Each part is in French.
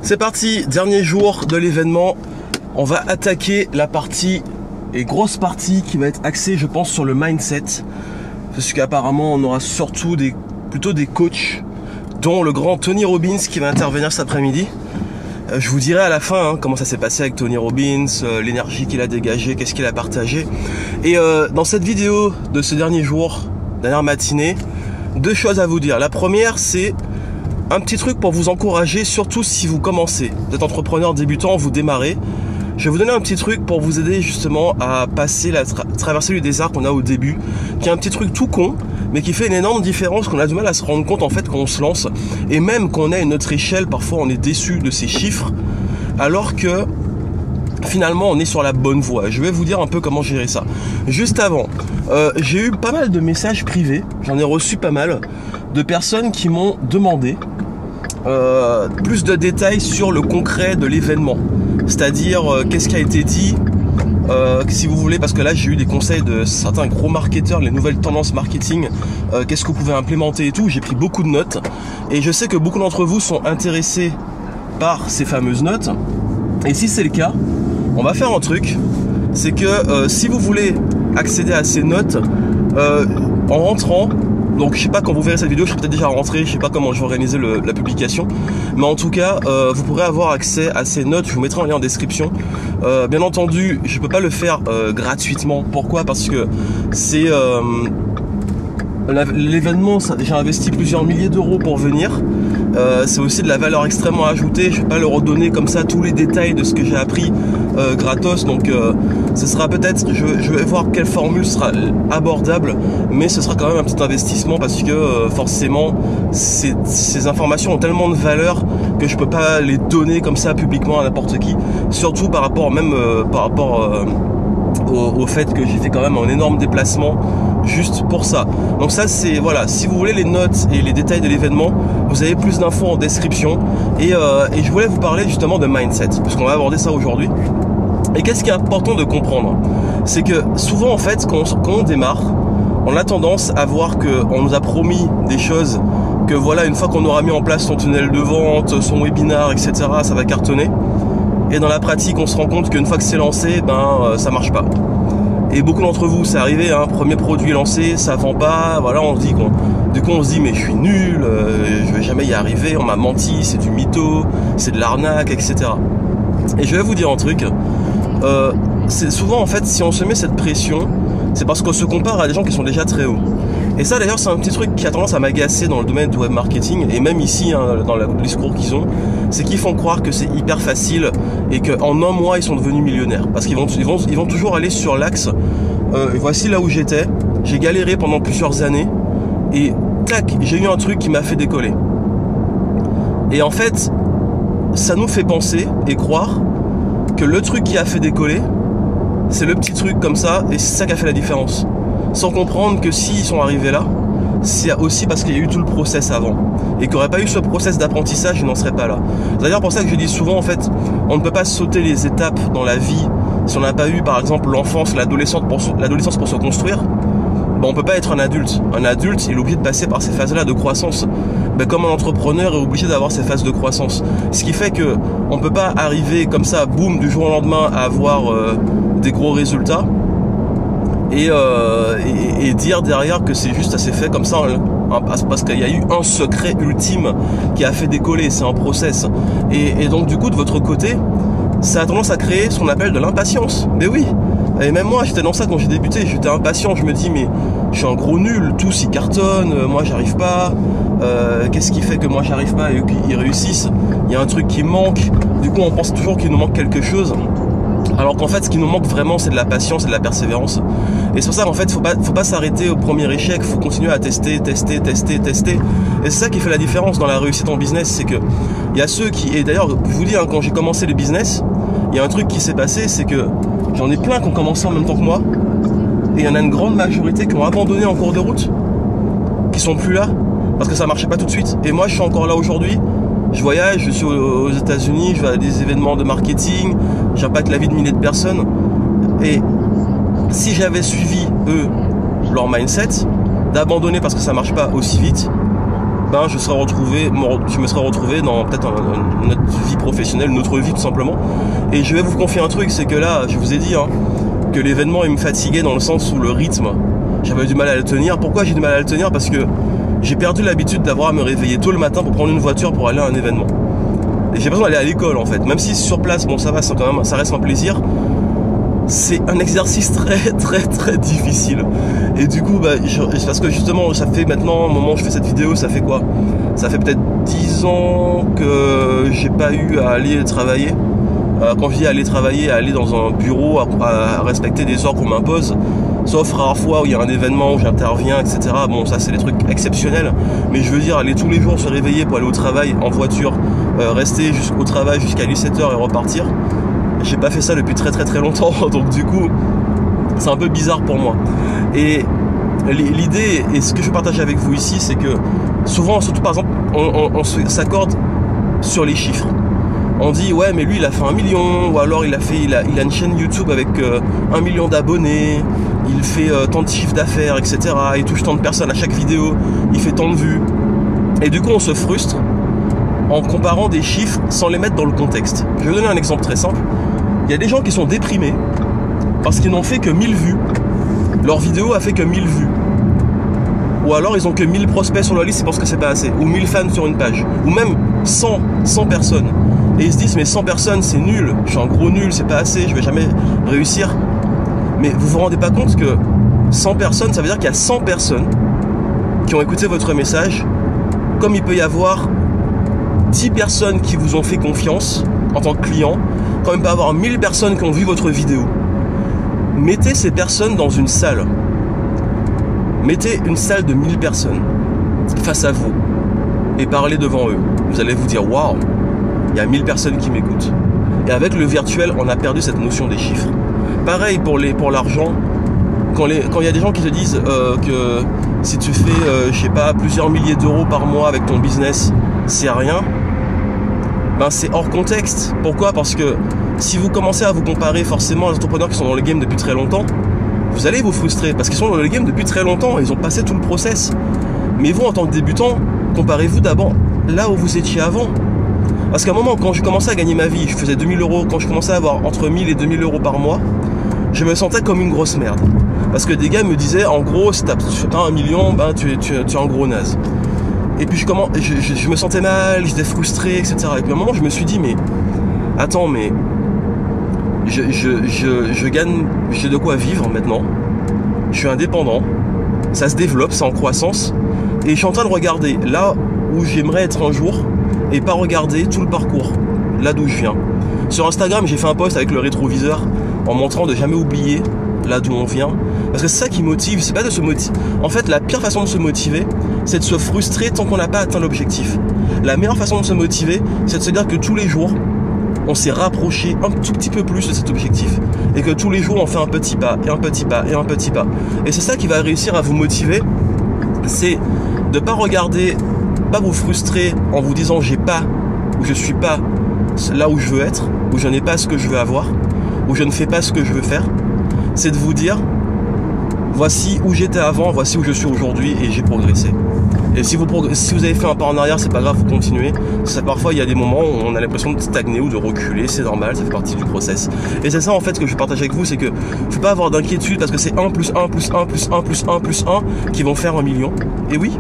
C'est parti, dernier jour de l'événement. On va attaquer la partie, et grosse partie, qui va être axée, je pense, sur le mindset. Parce qu'apparemment, on aura surtout plutôt des coachs, dont le grand Tony Robbins qui va intervenir cet après-midi. Je vous dirai à la fin comment ça s'est passé avec Tony Robbins, l'énergie qu'il a dégagée, qu'est-ce qu'il a partagé. Et dans cette vidéo de ce dernier jour, dernière matinée, deux choses à vous dire. La première, c'est un petit truc pour vous encourager, surtout si vous commencez. Vous êtes entrepreneur débutant, vous démarrez. Je vais vous donner un petit truc pour vous aider justement à passer la traversée du désert qu'on a au début, qui est un petit truc tout con, mais qui fait une énorme différence, qu'on a du mal à se rendre compte en fait quand on se lance. Et même quand on est à une autre échelle, parfois on est déçu de ces chiffres, alors que finalement on est sur la bonne voie. Je vais vous dire un peu comment gérer ça. Juste avant, j'ai eu pas mal de messages privés, j'en ai reçu pas mal, de personnes qui m'ont demandé plus de détails sur le concret de l'événement. C'est-à-dire qu'est-ce qui a été dit, si vous voulez, parce que là j'ai eu des conseils de certains gros marketeurs, les nouvelles tendances marketing, qu'est-ce que vous pouvez implémenter et tout. J'ai pris beaucoup de notes et je sais que beaucoup d'entre vous sont intéressés par ces fameuses notes. Et si c'est le cas, on va faire un truc, c'est que si vous voulez accéder à ces notes en rentrant, donc je sais pas quand vous verrez cette vidéo, je serai peut-être déjà rentré, je sais pas comment je vais organiser la publication, mais en tout cas vous pourrez avoir accès à ces notes, je vous mettrai un lien en description. Bien entendu, je peux pas le faire gratuitement. Pourquoi? Parce que c'est l'événement, j'ai investi plusieurs milliers d'euros pour venir. C'est aussi de la valeur extrêmement ajoutée. Je vais pas leur redonner comme ça tous les détails de ce que j'ai appris gratos. Donc ce sera peut-être, je vais voir quelle formule sera abordable, mais ce sera quand même un petit investissement parce que forcément ces informations ont tellement de valeur que je peux pas les donner comme ça publiquement à n'importe qui. Surtout par rapport même au fait que j'ai fait quand même un énorme déplacement juste pour ça. Donc ça c'est, voilà, si vous voulez les notes et les détails de l'événement, vous avez plus d'infos en description. Et je voulais vous parler justement de mindset, parce qu'on va aborder ça aujourd'hui. Et qu'est-ce qui est important de comprendre, c'est que souvent en fait quand on démarre, on a tendance à voir qu'on nous a promis des choses, que voilà, une fois qu'on aura mis en place son tunnel de vente, son webinar, etc., ça va cartonner. Et dans la pratique, on se rend compte qu'une fois que c'est lancé, ça marche pas. Et beaucoup d'entre vous, c'est arrivé, premier produit lancé, ça vend pas, voilà, on se dit du coup on se dit mais je suis nul, je vais jamais y arriver, on m'a menti, c'est du mytho, c'est de l'arnaque, etc. Et je vais vous dire un truc, c'est souvent en fait, si on se met cette pression, c'est parce qu'on se compare à des gens qui sont déjà très hauts. Et ça d'ailleurs c'est un petit truc qui a tendance à m'agacer dans le domaine du web marketing, et même ici dans le discours qu'ils ont, c'est qu'ils font croire que c'est hyper facile et qu'en un mois ils sont devenus millionnaires. Parce qu'ils vont toujours aller sur l'axe, voici là où j'étais, j'ai galéré pendant plusieurs années et tac, j'ai eu un truc qui m'a fait décoller. Et en fait, ça nous fait penser et croire que le truc qui a fait décoller, c'est le petit truc comme ça, et c'est ça qui a fait la différence. Sans comprendre que s'ils sont arrivés là, c'est aussi parce qu'il y a eu tout le process avant. Et qu'il n'y aurait pas eu ce process d'apprentissage, ils n'en seraient pas là. C'est d'ailleurs pour ça que je dis souvent, en fait, on ne peut pas sauter les étapes dans la vie si on n'a pas eu, par exemple, l'enfance, l'adolescence pour se construire. On ne peut pas être un adulte. Un adulte, il est obligé de passer par ces phases-là de croissance. Comme un entrepreneur est obligé d'avoir ces phases de croissance. Ce qui fait que on ne peut pas arriver comme ça, boum, du jour au lendemain, à avoir des gros résultats. Et dire derrière que c'est juste assez fait comme ça, parce qu'il y a eu un secret ultime qui a fait décoller, c'est un process. Et donc du coup de votre côté, ça a tendance à créer ce qu'on appelle de l'impatience. Mais oui, et même moi j'étais dans ça quand j'ai débuté, j'étais impatient, je me dis mais je suis un gros nul, tous ils cartonnent, moi j'arrive pas, qu'est-ce qui fait que moi j'arrive pas et eux ils réussissent, il y a un truc qui me manque, du coup on pense toujours qu'il nous manque quelque chose. Alors qu'en fait ce qui nous manque vraiment c'est de la patience et de la persévérance. Et c'est pour ça qu'en fait faut pas s'arrêter au premier échec, faut continuer à tester. Et c'est ça qui fait la différence dans la réussite en business, c'est que il y a ceux qui, et d'ailleurs je vous dis quand j'ai commencé le business, il y a un truc qui s'est passé, c'est que j'en ai plein qui ont commencé en même temps que moi, et il y en a une grande majorité qui ont abandonné en cours de route, qui sont plus là, parce que ça marchait pas tout de suite. Et moi je suis encore là aujourd'hui. Je voyage, je suis aux États-Unis, je vais à des événements de marketing, j'impacte la vie de milliers de personnes. Et si j'avais suivi eux, leur mindset, d'abandonner parce que ça marche pas aussi vite, ben je me serais retrouvé dans peut-être notre vie professionnelle, notre vie tout simplement. Et je vais vous confier un truc, c'est que là, je vous ai dit que l'événement il me fatiguait dans le sens où le rythme, j'avais du mal à le tenir. Pourquoi j'ai du mal à le tenir? Parce que j'ai perdu l'habitude d'avoir à me réveiller tôt le matin pour prendre une voiture pour aller à un événement. Et j'ai besoin d'aller à l'école en fait. Même si sur place, bon ça va, ça reste un plaisir. C'est un exercice très difficile. Et du coup, parce que justement, ça fait maintenant, au moment où je fais cette vidéo, ça fait quoi? Ça fait peut-être 10 ans que j'ai pas eu à aller travailler. Quand je dis aller travailler, aller dans un bureau, à respecter des heures qu'on m'impose, sauf rares fois où il y a un événement où j'interviens, etc. Bon, ça c'est des trucs exceptionnels, mais je veux dire, aller tous les jours se réveiller pour aller au travail en voiture, rester jusqu'au travail jusqu'à 17h et repartir, j'ai pas fait ça depuis très longtemps, donc du coup, c'est un peu bizarre pour moi. Et l'idée, et ce que je partage avec vous ici, c'est que souvent, surtout par exemple, on s'accorde sur les chiffres. On dit ouais mais lui il a fait 1 million, ou alors il a une chaîne YouTube avec 1 million d'abonnés, il fait tant de chiffres d'affaires, etc. Il touche tant de personnes à chaque vidéo, il fait tant de vues. Et du coup on se frustre en comparant des chiffres sans les mettre dans le contexte. Je vais vous donner un exemple très simple. Il y a des gens qui sont déprimés parce qu'ils n'ont fait que 1000 vues. Leur vidéo a fait que 1000 vues. Ou alors ils ont que 1000 prospects sur leur liste, ils pensent que c'est pas assez. Ou 1000 fans sur une page. Ou même 100 personnes. Et ils se disent mais 100 personnes c'est nul, je suis un gros nul, c'est pas assez, je vais jamais réussir. Mais vous vous rendez pas compte que 100 personnes, ça veut dire qu'il y a 100 personnes qui ont écouté votre message, comme il peut y avoir 10 personnes qui vous ont fait confiance en tant que client, comme il peut y avoir 1000 personnes qui ont vu votre vidéo. Mettez ces personnes dans une salle. Mettez une salle de 1000 personnes face à vous et parlez devant eux. Vous allez vous dire waouh, il y a 1000 personnes qui m'écoutent. Et avec le virtuel, on a perdu cette notion des chiffres. Pareil pour l'argent. Quand il y a des gens qui te disent que si tu fais, je sais pas, plusieurs milliers d'euros par mois avec ton business, c'est rien, ben c'est hors contexte. Pourquoi? Parce que si vous commencez à vous comparer forcément aux entrepreneurs qui sont dans le game depuis très longtemps, vous allez vous frustrer parce qu'ils sont dans le game depuis très longtemps, ils ont passé tout le process. Mais vous, en tant que débutant, comparez-vous d'abord là où vous étiez avant. Parce qu'à un moment, quand je commençais à gagner ma vie, je faisais 2000 euros, quand je commençais à avoir entre 1000 et 2000 euros par mois, je me sentais comme une grosse merde. Parce que des gars me disaient, en gros, si t'as 1 million, ben tu es un gros naze. Et puis je me sentais mal, j'étais frustré, etc. Et puis à un moment, je me suis dit, mais attends, mais je gagne, j'ai de quoi vivre maintenant. Je suis indépendant, ça se développe, c'est en croissance. Et je suis en train de regarder là où j'aimerais être un jour, et pas regarder tout le parcours, là d'où je viens. Sur Instagram, j'ai fait un post avec le rétroviseur en montrant de jamais oublier là d'où on vient. Parce que c'est ça qui motive, c'est pas de se motiver. En fait, la pire façon de se motiver, c'est de se frustrer tant qu'on n'a pas atteint l'objectif. La meilleure façon de se motiver, c'est de se dire que tous les jours, on s'est rapproché un tout petit peu plus de cet objectif. Et que tous les jours, on fait un petit pas, et un petit pas, et un petit pas. Et c'est ça qui va réussir à vous motiver, c'est de pas regarder, pas vous frustrer en vous disant j'ai pas, ou je suis pas là où je veux être, où je n'ai pas ce que je veux avoir, où je ne fais pas ce que je veux faire. C'est de vous dire voici où j'étais avant, voici où je suis aujourd'hui et j'ai progressé. Et si vous avez fait un pas en arrière, c'est pas grave, vous continuez. Parfois, il y a des moments où on a l'impression de stagner ou de reculer, c'est normal, ça fait partie du process. Et c'est ça en fait que je partage avec vous, c'est que faut pas avoir d'inquiétude parce que c'est 1 plus 1 plus 1 plus 1 plus 1 plus 1 qui vont faire 1 million. Et oui,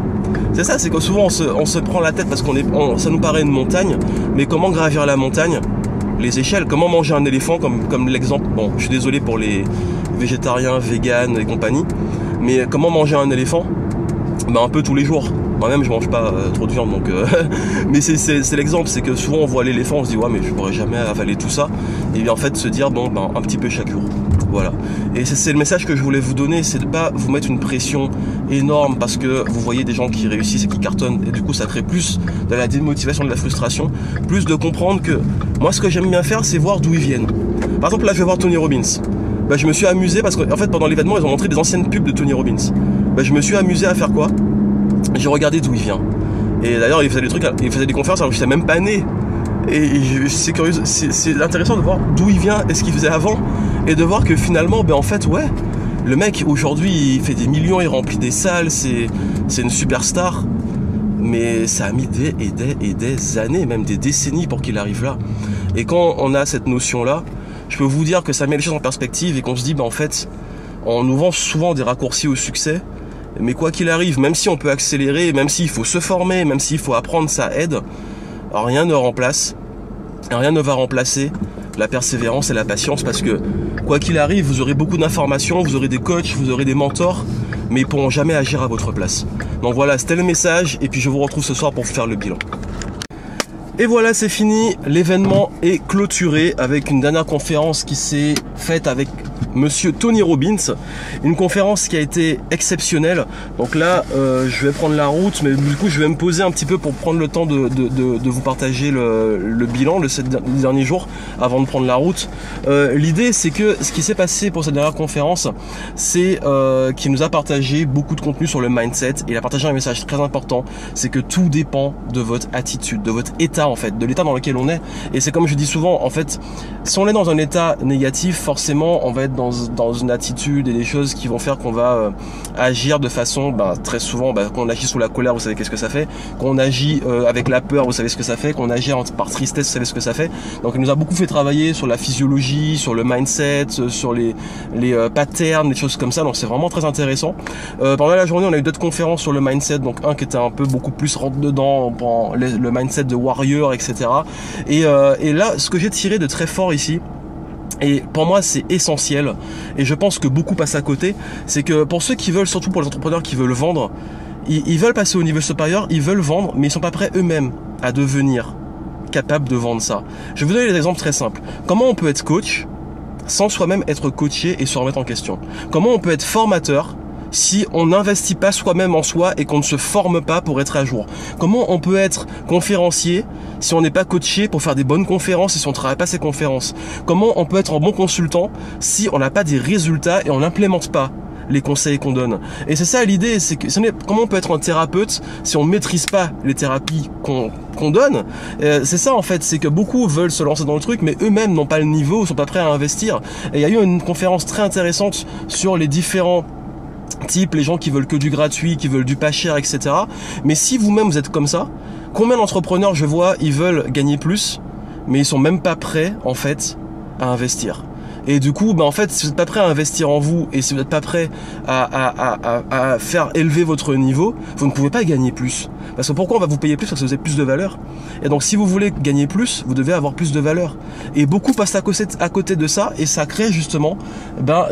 c'est ça, c'est que souvent on se prend la tête parce ça nous paraît une montagne, mais comment gravir la montagne? Les échelles, comment manger un éléphant comme l'exemple, bon je suis désolé pour les végétariens, véganes et compagnie, mais comment manger un éléphant? Ben un peu tous les jours. Moi-même je mange pas trop de viande donc mais c'est l'exemple, c'est que souvent on voit l'éléphant, on se dit ouais mais je pourrais jamais avaler tout ça, et bien en fait se dire bon ben un petit peu chaque jour. Voilà. Et c'est le message que je voulais vous donner, c'est de pas vous mettre une pression énorme parce que vous voyez des gens qui réussissent et qui cartonnent et du coup ça crée plus de la démotivation, de la frustration, plus de comprendre que moi ce que j'aime bien faire c'est voir d'où ils viennent. Par exemple là je vais voir Tony Robbins. Ben, je me suis amusé parce qu'en fait pendant l'événement ils ont montré des anciennes pubs de Tony Robbins. Ben, je me suis amusé à faire quoi? J'ai regardé d'où il vient. Et d'ailleurs il faisait des trucs, il faisait des conférences alors que je n'étais même pas né. Et c'est curieux, c'est intéressant de voir d'où il vient et ce qu'il faisait avant. Et de voir que finalement, ben en fait, ouais, le mec aujourd'hui il fait des millions, il remplit des salles, c'est une superstar. mais ça a mis des années, même des décennies pour qu'il arrive là. Et quand on a cette notion-là, je peux vous dire que ça met les choses en perspective et qu'on se dit, en fait, on nous vend souvent des raccourcis au succès, mais quoi qu'il arrive, même si on peut accélérer, même s'il faut se former, même s'il faut apprendre, ça aide, rien ne va remplacer la persévérance et la patience, parce que quoi qu'il arrive, vous aurez beaucoup d'informations, vous aurez des coachs, vous aurez des mentors, mais ils ne pourront jamais agir à votre place. Donc voilà, c'était le message, et puis je vous retrouve ce soir pour faire le bilan. Et voilà, c'est fini, l'événement est clôturé avec une dernière conférence qui s'est faite avec Monsieur Tony Robbins, une conférence qui a été exceptionnelle. Donc là, je vais prendre la route, mais du coup, je vais me poser un petit peu pour prendre le temps de vous partager le bilan de ces derniers jours avant de prendre la route. L'idée, c'est que ce qui s'est passé pour cette dernière conférence, c'est qu'il nous a partagé beaucoup de contenu sur le mindset. Et il a partagé un message très important, c'est que tout dépend de votre attitude, de votre état en fait, de l'état dans lequel on est. Et c'est comme je dis souvent, en fait, si on est dans un état négatif, forcément, on va être dans une attitude et des choses qui vont faire qu'on va agir de façon, très souvent, quand on agit sous la colère, vous savez qu'est-ce que ça fait, qu'on agit avec la peur, vous savez ce que ça fait, qu'on agit par tristesse, vous savez ce que ça fait. Donc il nous a beaucoup fait travailler sur la physiologie, sur le mindset, sur les patterns, des choses comme ça. Donc c'est vraiment très intéressant. Pendant la journée, on a eu d'autres conférences sur le mindset, donc un qui était un peu beaucoup plus rentre dedans, le mindset de warrior, etc. Et là, ce que j'ai tiré de très fort ici, et pour moi c'est essentiel, et je pense que beaucoup passent à côté, c'est que pour ceux qui veulent, surtout pour les entrepreneurs qui veulent vendre, ils veulent passer au niveau supérieur, ils veulent vendre, mais ils sont pas prêts eux-mêmes à devenir capables de vendre ça. Je vais vous donner des exemples très simples. Comment on peut être coach sans soi-même être coaché et se remettre en question? Comment on peut être formateur si on n'investit pas soi-même en soi et qu'on ne se forme pas pour être à jour? Comment on peut être conférencier si on n'est pas coaché pour faire des bonnes conférences et si on ne travaille pas ces conférences? Comment on peut être un bon consultant si on n'a pas des résultats et on n'implémente pas les conseils qu'on donne? Et c'est ça l'idée, c'est que comment on peut être un thérapeute si on ne maîtrise pas les thérapies qu'on donne? C'est ça en fait, c'est que beaucoup veulent se lancer dans le truc, mais eux-mêmes n'ont pas le niveau, sont pas prêts à investir. Et il y a eu une conférence très intéressante sur les différents type, les gens qui veulent que du gratuit, qui veulent du pas cher, etc. Mais si vous-même vous êtes comme ça, combien d'entrepreneurs je vois, ils veulent gagner plus, mais ils sont même pas prêts en fait à investir. Et du coup, en fait, si vous n'êtes pas prêt à investir en vous et si vous n'êtes pas prêt à faire élever votre niveau, vous ne pouvez pas gagner plus. Parce que pourquoi on va vous payer plus? Parce que vous avez plus de valeur. Et donc, si vous voulez gagner plus, vous devez avoir plus de valeur. Et beaucoup passent à côté de ça, et ça crée justement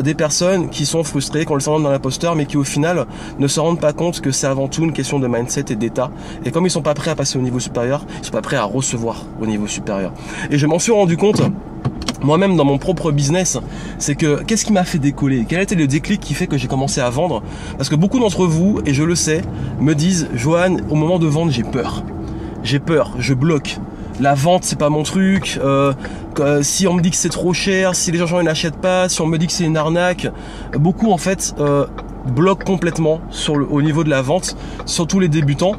des personnes qui sont frustrées, qui ont le syndrome de l'imposteur, mais qui au final ne se rendent pas compte que c'est avant tout une question de mindset et d'état. Et comme ils sont pas prêts à passer au niveau supérieur, ils sont pas prêts à recevoir au niveau supérieur. Et je m'en suis rendu compte moi-même dans mon propre business, c'est que qu'est-ce qui m'a fait décoller? Quel a été le déclic qui fait que j'ai commencé à vendre? Parce que beaucoup d'entre vous, et je le sais, me disent: Johan, au moment de vendre, j'ai peur, je bloque. La vente, c'est pas mon truc. Si on me dit que c'est trop cher, si les gens ils n'achètent pas, si on me dit que c'est une arnaque, beaucoup en fait bloquent complètement au niveau de la vente, surtout les débutants.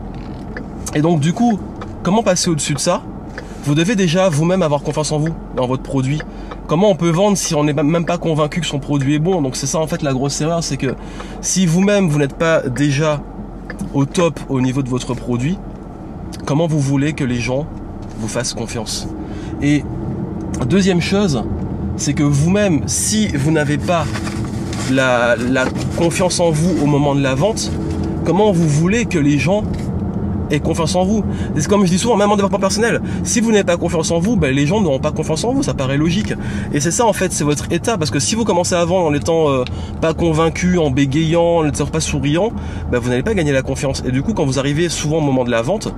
Et donc du coup, comment passer au-dessus de ça? Vous devez déjà vous-même avoir confiance en vous, dans votre produit. Comment on peut vendre si on n'est même pas convaincu que son produit est bon? Donc c'est ça en fait la grosse erreur, c'est que si vous-même vous n'êtes pas déjà au top au niveau de votre produit, comment vous voulez que les gens vous fassent confiance? Et deuxième chose, c'est que vous-même, si vous n'avez pas la confiance en vous au moment de la vente, comment vous voulez que les gens aient confiance en vous? C'est comme je dis souvent, même en développement personnel, si vous n'avez pas confiance en vous, les gens n'auront pas confiance en vous, ça paraît logique. Et c'est ça en fait, c'est votre état, parce que si vous commencez à vendre en étant pas convaincu, en bégayant, en n'étant pas souriant, vous n'allez pas gagner la confiance. Et du coup, quand vous arrivez souvent au moment de la vente,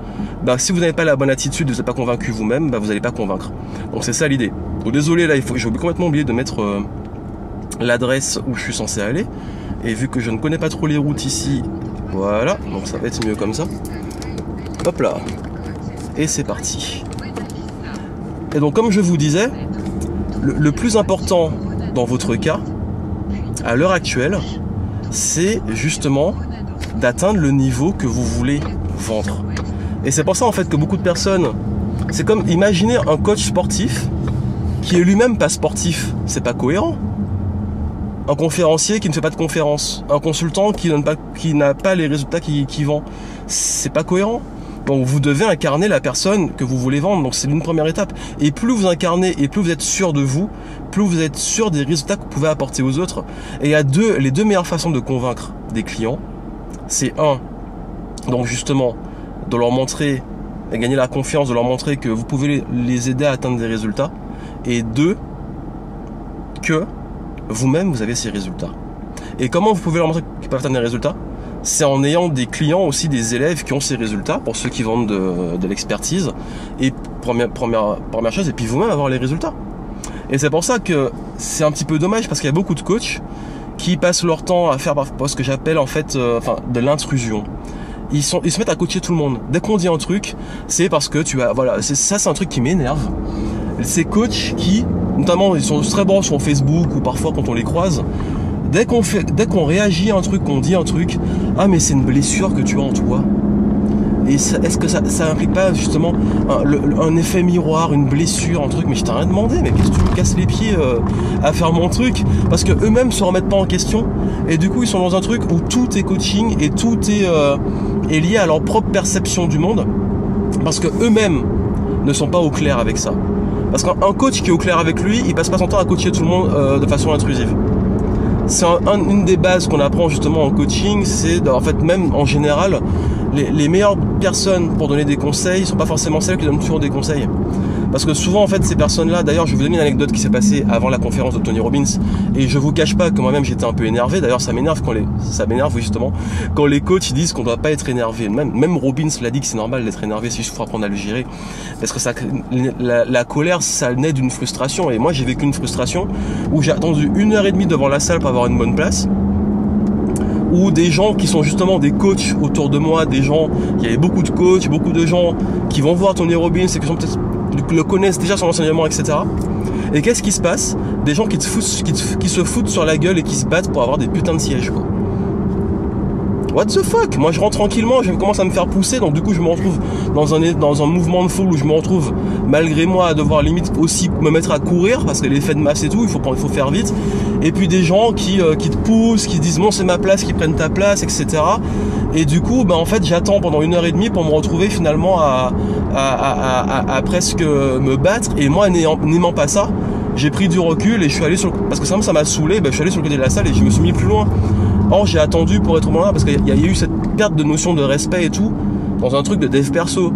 si vous n'avez pas la bonne attitude, vous n'êtes pas convaincu vous-même, vous n'allez pas convaincre. Donc c'est ça l'idée. Donc désolé, là j'ai complètement oublié de mettre l'adresse où je suis censé aller, et vu que je ne connais pas trop les routes ici, voilà, donc ça va être mieux comme ça. Hop là, et c'est parti. Et donc comme je vous disais, le plus important dans votre cas, à l'heure actuelle, c'est justement d'atteindre le niveau que vous voulez vendre. Et c'est pour ça en fait que beaucoup de personnes, c'est comme imaginer un coach sportif qui est lui-même pas sportif, c'est pas cohérent. Un conférencier qui ne fait pas de conférence, un consultant qui n'a pas les résultats qu'il vend, c'est pas cohérent. Donc vous devez incarner la personne que vous voulez vendre, donc c'est une première étape. Et plus vous incarnez et plus vous êtes sûr de vous, plus vous êtes sûr des résultats que vous pouvez apporter aux autres. Et il y a les deux meilleures façons de convaincre des clients, c'est donc justement de leur montrer, et gagner la confiance, de leur montrer que vous pouvez les aider à atteindre des résultats, et 2, que vous-même vous avez ces résultats. Et comment vous pouvez leur montrer qu'ils peuvent atteindre des résultats? C'est en ayant des clients aussi, des élèves qui ont ces résultats, pour ceux qui vendent de l'expertise, et première chose, et puis vous-même avoir les résultats. Et c'est pour ça que c'est un petit peu dommage, parce qu'il y a beaucoup de coachs qui passent leur temps à faire ce que j'appelle en fait de l'intrusion. Ils se mettent à coacher tout le monde. Dès qu'on dit un truc, c'est parce que c'est un truc qui m'énerve. Ces coachs qui, notamment, ils sont très bons sur Facebook ou parfois quand on les croise, dès qu'on réagit à un truc, qu'on dit un truc, ah mais c'est une blessure que tu as en toi. Et est-ce que ça implique pas justement un effet miroir, une blessure, un truc? Mais je t'ai rien demandé, mais qu'est-ce que tu me casses les pieds à faire mon truc? Parce que eux-mêmes se remettent pas en question, et du coup ils sont dans un truc où tout est coaching et tout est lié à leur propre perception du monde, parce que eux-mêmes ne sont pas au clair avec ça. Parce qu'un coach qui est au clair avec lui, il passe pas son temps à coacher tout le monde de façon intrusive. C'est une des bases qu'on apprend justement en coaching, c'est en fait même en général, les meilleures personnes pour donner des conseils sont pas forcément celles qui donnent toujours des conseils. Parce que souvent en fait ces personnes-là, d'ailleurs je vais vous donner une anecdote qui s'est passée avant la conférence de Tony Robbins, et je vous cache pas que moi-même j'étais un peu énervé. D'ailleurs ça m'énerve justement quand les coachs ils disent qu'on doit pas être énervé. Même Robbins l'a dit que c'est normal d'être énervé si je faut apprendre à le gérer, parce que la colère ça naît d'une frustration, et moi j'ai vécu une frustration où j'ai attendu 1h30 devant la salle pour avoir une bonne place, ou des gens qui sont justement des coachs autour de moi, il y avait beaucoup de coachs, beaucoup de gens qui vont voir Tony Robbins et qui sont peut-être le connaissent déjà son enseignement, etc. Et qu'est-ce qui se passe? Des gens qui se foutent sur la gueule et qui se battent pour avoir des putains de sièges, quoi. What the fuck? Moi je rentre tranquillement, je commence à me faire pousser, donc du coup je me retrouve dans un mouvement de foule où je me retrouve malgré moi à devoir limite aussi me mettre à courir parce que l'effet de masse et tout, il faut faire vite. Et puis des gens qui te poussent, qui disent non c'est ma place, qui prennent ta place, etc. Et du coup en fait j'attends pendant 1h30 pour me retrouver finalement à presque me battre, et moi n'aimant pas ça, j'ai pris du recul et je suis allé parce que ça m'a saoulé, je suis allé sur le côté de la salle et je me suis mis plus loin. Or j'ai attendu pour être au moment là parce qu'il y a eu cette perte de notion de respect et tout dans un truc de dev perso.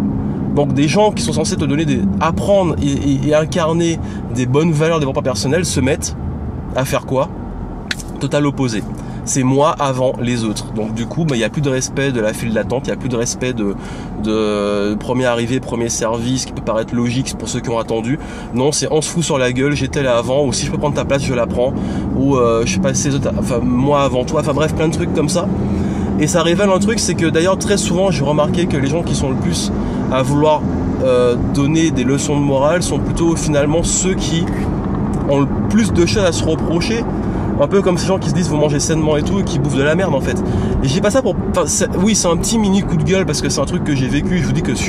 Donc des gens qui sont censés te donner apprendre et incarner des bonnes valeurs de développement personnel se mettent à faire quoi? Total opposé. C'est moi avant les autres. Donc du coup, il n'y a plus de respect de la file d'attente, il n'y a plus de respect de premier arrivé, premier service, qui peut paraître logique pour ceux qui ont attendu. Non, c'est on se fout sur la gueule, j'étais là avant, ou si je peux prendre ta place, je la prends, ou je sais pas, moi avant toi, enfin bref, plein de trucs comme ça. Et ça révèle un truc, c'est que d'ailleurs très souvent, j'ai remarqué que les gens qui sont le plus à vouloir donner des leçons de morale sont plutôt finalement ceux qui ont le plus de choses à se reprocher. Un peu comme ces gens qui se disent vous mangez sainement et tout, et qui bouffent de la merde en fait. Et j'ai pas ça pour... oui, c'est un petit mini coup de gueule parce que c'est un truc que j'ai vécu. Je vous dis que je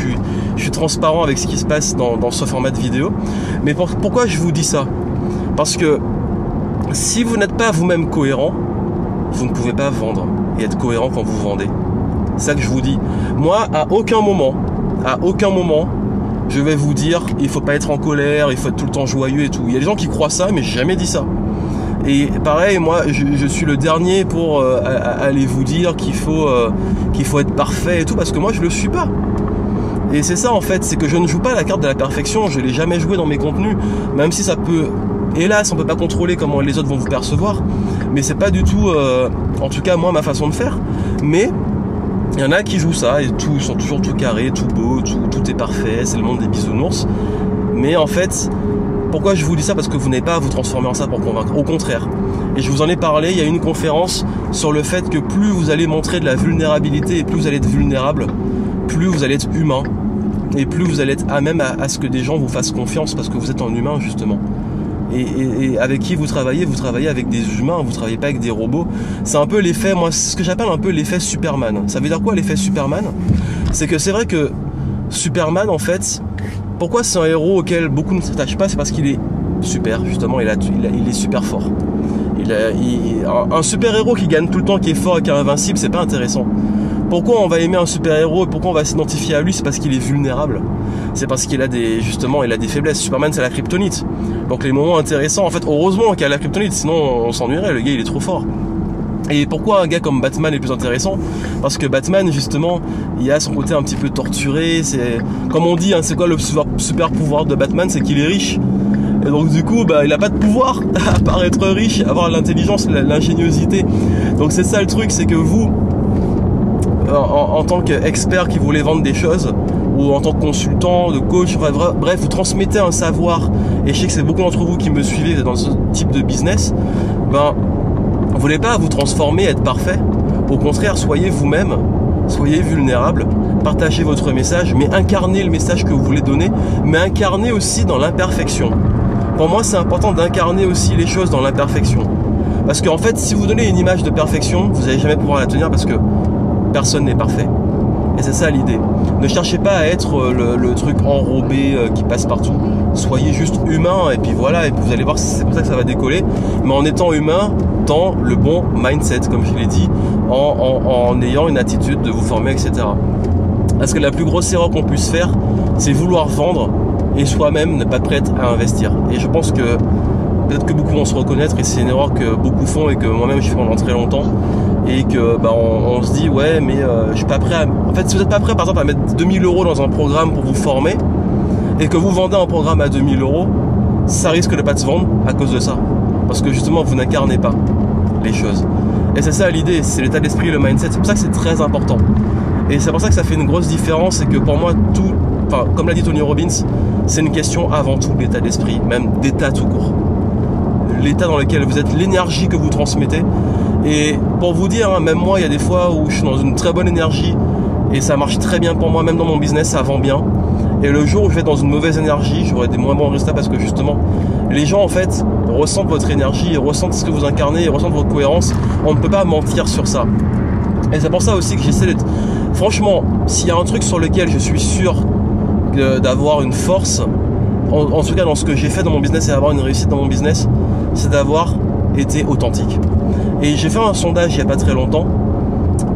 suis transparent avec ce qui se passe dans ce format de vidéo. Mais pourquoi je vous dis ça? Parce que si vous n'êtes pas vous-même cohérent, vous ne pouvez pas vendre et être cohérent quand vous vendez. C'est ça que je vous dis. Moi, à aucun moment, je vais vous dire il faut pas être en colère, il faut être tout le temps joyeux et tout. Il y a des gens qui croient ça, mais j'ai jamais dit ça. Et pareil, moi, je suis le dernier pour aller vous dire qu'il faut être parfait et tout, parce que moi, je le suis pas. Et c'est ça, en fait, c'est que je ne joue pas la carte de la perfection, je l'ai jamais joué dans mes contenus, même si ça peut, hélas, on peut pas contrôler comment les autres vont vous percevoir, mais c'est pas du tout, en tout cas, moi, ma façon de faire. Mais il y en a qui jouent ça, et ils sont toujours tout carrés, tout beau, tout est parfait, c'est le monde des bisounours. Mais en fait... Pourquoi je vous dis ça? Parce que vous n'avez pas à vous transformer en ça pour convaincre. Au contraire. Et je vous en ai parlé, il y a une conférence sur le fait que plus vous allez montrer de la vulnérabilité et plus vous allez être vulnérable, plus vous allez être humain. Et plus vous allez être à même à ce que des gens vous fassent confiance parce que vous êtes un humain justement. Et avec qui vous travaillez avec des humains, vous travaillez pas avec des robots. C'est un peu l'effet, moi, c'est ce que j'appelle un peu l'effet Superman. Ça veut dire quoi l'effet Superman? C'est que c'est vrai que Superman, en fait... Pourquoi c'est un héros auquel beaucoup ne s'attachent pas? C'est parce qu'il est super, justement, il est super fort. Un super héros qui gagne tout le temps, qui est fort et qui est invincible, c'est pas intéressant. Pourquoi on va aimer un super-héros et pourquoi on va s'identifier à lui? C'est parce qu'il est vulnérable. C'est parce qu'il a justement, il a des faiblesses. Superman, c'est la kryptonite. Donc les moments intéressants, en fait, heureusement qu'il a la kryptonite, sinon on s'ennuierait, le gars il est trop fort. Et pourquoi un gars comme Batman est plus intéressant? Parce que Batman, justement, il a son côté un petit peu torturé. C'est, comme on dit, hein, c'est quoi le super pouvoir de Batman? C'est qu'il est riche. Et donc du coup, il n'a pas de pouvoir à part être riche, avoir l'intelligence, l'ingéniosité. Donc c'est ça le truc, c'est que vous, en tant qu'expert qui voulait vendre des choses, ou en tant que consultant, de coach, bref, vous transmettez un savoir. Et je sais que c'est beaucoup d'entre vous qui me suivez dans ce type de business. Vous voulez pas vous transformer, être parfait. Au contraire, soyez vous-même, soyez vulnérable, partagez votre message, mais incarnez le message que vous voulez donner, mais incarnez aussi dans l'imperfection. Pour moi, c'est important d'incarner aussi les choses dans l'imperfection. Parce qu'en fait, si vous donnez une image de perfection, vous n'allez jamais pouvoir la tenir parce que personne n'est parfait. Et c'est ça l'idée. Ne cherchez pas à être le truc enrobé qui passe partout. Soyez juste humain et puis voilà, et puis vous allez voir, c'est comme ça que ça va décoller. Mais en étant humain, dans le bon mindset, comme je l'ai dit, en ayant une attitude de vous former, etc. Parce que la plus grosse erreur qu'on puisse faire, c'est vouloir vendre et soi-même ne pas prêt à investir. Et je pense que peut-être que beaucoup vont se reconnaître et c'est une erreur que beaucoup font et que moi-même j'ai fait pendant très longtemps. Et que on se dit ouais mais je suis pas prêt à... En fait si vous n'êtes pas prêt par exemple à mettre 2000 € dans un programme pour vous former et que vous vendez un programme à 2000 €, ça risque de pas se vendre à cause de ça. Parce que justement vous n'incarnez pas les choses. Et c'est ça l'idée, c'est l'état d'esprit, le mindset. C'est pour ça que c'est très important. Et c'est pour ça que ça fait une grosse différence et que pour moi tout, enfin comme l'a dit Tony Robbins, c'est une question avant tout d'état d'esprit, même d'état tout court. L'état dans lequel vous êtes, l'énergie que vous transmettez. Et pour vous dire, hein, même moi, il y a des fois où je suis dans une très bonne énergie et ça marche très bien pour moi, même dans mon business, ça vend bien. Et le jour où je vais être dans une mauvaise énergie, j'aurai des moins bons résultats parce que justement, les gens en fait ressentent votre énergie, ils ressentent ce que vous incarnez, ils ressentent votre cohérence. On ne peut pas mentir sur ça. Et c'est pour ça aussi que j'essaie d'être... Franchement, s'il y a un truc sur lequel je suis sûr d'avoir une force, en tout cas dans ce que j'ai fait dans mon business et avoir une réussite dans mon business, c'est d'avoir été authentique. Et j'ai fait un sondage il n'y a pas très longtemps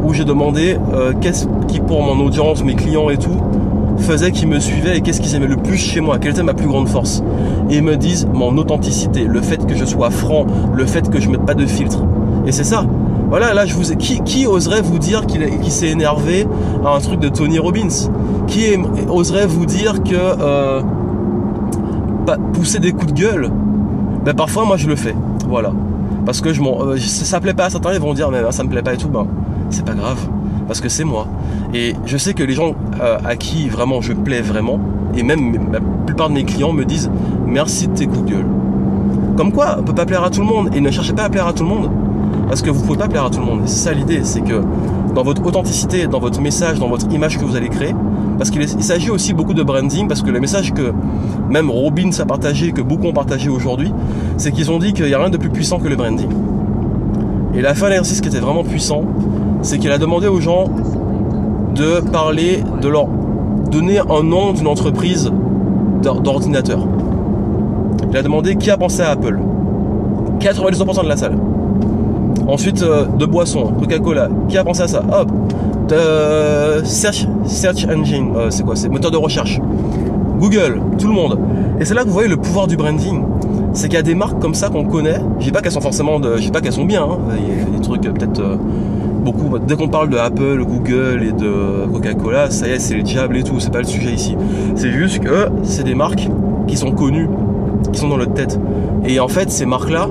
où j'ai demandé qu'est-ce qui pour mon audience, mes clients et tout faisait qu'ils me suivaient et qu'est-ce qu'ils aimaient le plus chez moi, quelle était ma plus grande force. Et ils me disent mon authenticité, le fait que je sois franc, le fait que je mette pas de filtre. Et c'est ça. Voilà, là je vous ai... Qui oserait vous dire qu'il s'est énervé à un truc de Tony Robbins? Qui oserait vous dire que pousser des coups de gueule? Parfois moi je le fais. Voilà. Parce que ça plaît pas à certains, ils vont dire mais ça me plaît pas et tout, c'est pas grave, parce que c'est moi. Et je sais que les gens à qui vraiment je plais vraiment, et même la plupart de mes clients me disent merci de tes coups de gueule. Comme quoi, on peut pas plaire à tout le monde, et ne cherchez pas à plaire à tout le monde, parce que vous pouvez pas plaire à tout le monde. Et c'est ça l'idée, c'est que dans votre authenticité, dans votre message, dans votre image que vous allez créer, parce qu'il s'agit aussi beaucoup de branding, parce que le message que même Robbins a partagé, que beaucoup ont partagé aujourd'hui, c'est qu'ils ont dit qu'il n'y a rien de plus puissant que le branding. Et la fin de l'exercice qui était vraiment puissant, c'est qu'il a demandé aux gens de parler, de leur donner un nom d'une entreprise d'ordinateur. Il a demandé qui a pensé à Apple. 92% de la salle. Ensuite, de boissons, Coca-Cola. Qui a pensé à ça? Hop. Search engine, c'est quoi? C'est moteur de recherche. Google, tout le monde. Et c'est là que vous voyez le pouvoir du branding. C'est qu'il y a des marques comme ça qu'on connaît. Je dis pas qu'elles sont forcément, je dis pas qu'elles sont bien. Hein. Il y a des trucs peut-être beaucoup. Dès qu'on parle de Apple, Google et de Coca-Cola, ça y est, c'est les diables et tout. C'est pas le sujet ici. C'est juste que c'est des marques qui sont connues, qui sont dans notre tête. Et en fait, ces marques-là,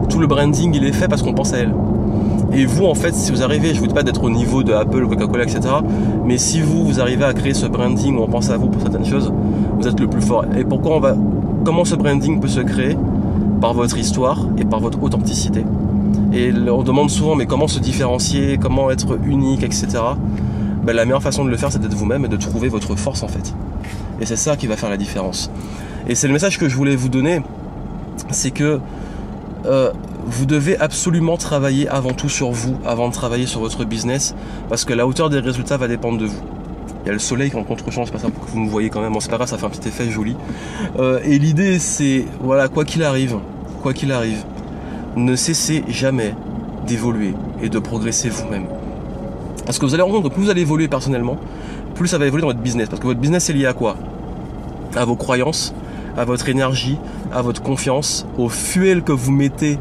tout le branding il est fait parce qu'on pense à elles. Et vous en fait, si vous arrivez, je vous dis pas d'être au niveau de Apple, Coca-Cola, etc. Mais si vous arrivez à créer ce branding où on pense à vous pour certaines choses, vous êtes le plus fort. Et comment ce branding peut se créer? Par votre histoire et par votre authenticité. Et on demande souvent, mais comment se différencier, comment être unique, etc. La meilleure façon de le faire, c'est d'être vous-même et de trouver votre force en fait. Et c'est ça qui va faire la différence. Et c'est le message que je voulais vous donner, c'est que vous devez absolument travailler avant tout sur vous, avant de travailler sur votre business, parce que la hauteur des résultats va dépendre de vous. Il y a le soleil qui est en contre-champ, c'est pas ça pour que vous me voyez quand même, c'est pas grave, ça fait un petit effet joli. Et l'idée c'est, voilà, quoi qu'il arrive, ne cessez jamais d'évoluer et de progresser vous-même. Parce que vous allez rendre compte que plus vous allez évoluer personnellement, plus ça va évoluer dans votre business. Parce que votre business est lié à quoi? À vos croyances, à votre énergie, à votre confiance, au fuel que vous mettez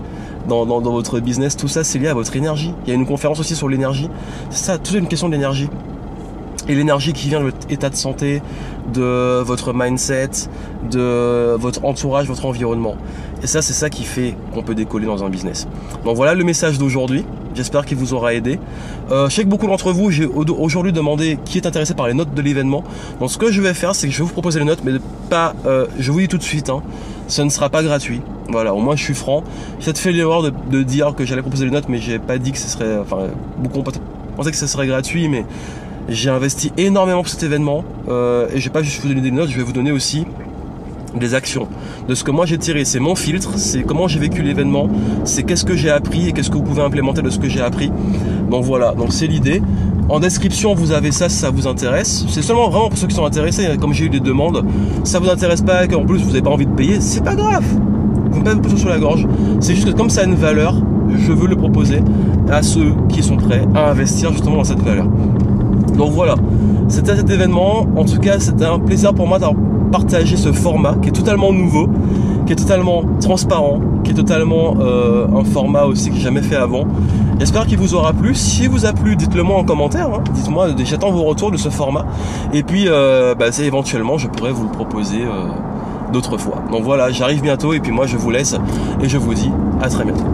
dans votre business. Tout ça, c'est lié à votre énergie. Il y a une conférence aussi sur l'énergie. C'est ça, tout est une question d'énergie. Et l'énergie qui vient de votre état de santé, de votre mindset, de votre entourage, votre environnement. Et ça, c'est ça qui fait qu'on peut décoller dans un business. Donc voilà le message d'aujourd'hui. J'espère qu'il vous aura aidé. Je sais que beaucoup d'entre vous, j'ai aujourd'hui demandé qui est intéressé par les notes de l'événement. Donc ce que je vais faire, c'est que je vais vous proposer les notes, mais pas, je vous dis tout de suite, hein, ce ne sera pas gratuit. Voilà, au moins je suis franc. J'ai peut-être fait l'erreur de dire que j'allais proposer les notes, mais j'ai pas dit que ce serait, enfin, beaucoup pensaient que ce serait gratuit, mais j'ai investi énormément pour cet événement et je vais pas juste vous donner des notes, je vais vous donner aussi des actions, de ce que moi j'ai tiré. C'est mon filtre, c'est comment j'ai vécu l'événement, c'est qu'est-ce que j'ai appris et qu'est-ce que vous pouvez implémenter de ce que j'ai appris. Donc voilà, donc c'est l'idée. En description, vous avez ça si ça vous intéresse. C'est seulement vraiment pour ceux qui sont intéressés, comme j'ai eu des demandes. Si ça vous intéresse pas et qu'en plus vous n'avez pas envie de payer, c'est pas grave. Vous me mettez pas sur la gorge. C'est juste que comme ça a une valeur, je veux le proposer à ceux qui sont prêts à investir justement dans cette valeur. Donc voilà, c'était cet événement. En tout cas, c'était un plaisir pour moi d'avoir partagé ce format qui est totalement nouveau, qui est totalement transparent, qui est totalement un format aussi que j'ai jamais fait avant. J'espère qu'il vous aura plu. Si vous a plu, dites-le moi en commentaire. Hein. Dites-moi, j'attends vos retours de ce format. Et puis, c'est éventuellement, je pourrais vous le proposer d'autres fois. Donc voilà, j'arrive bientôt et puis moi je vous laisse et je vous dis à très bientôt.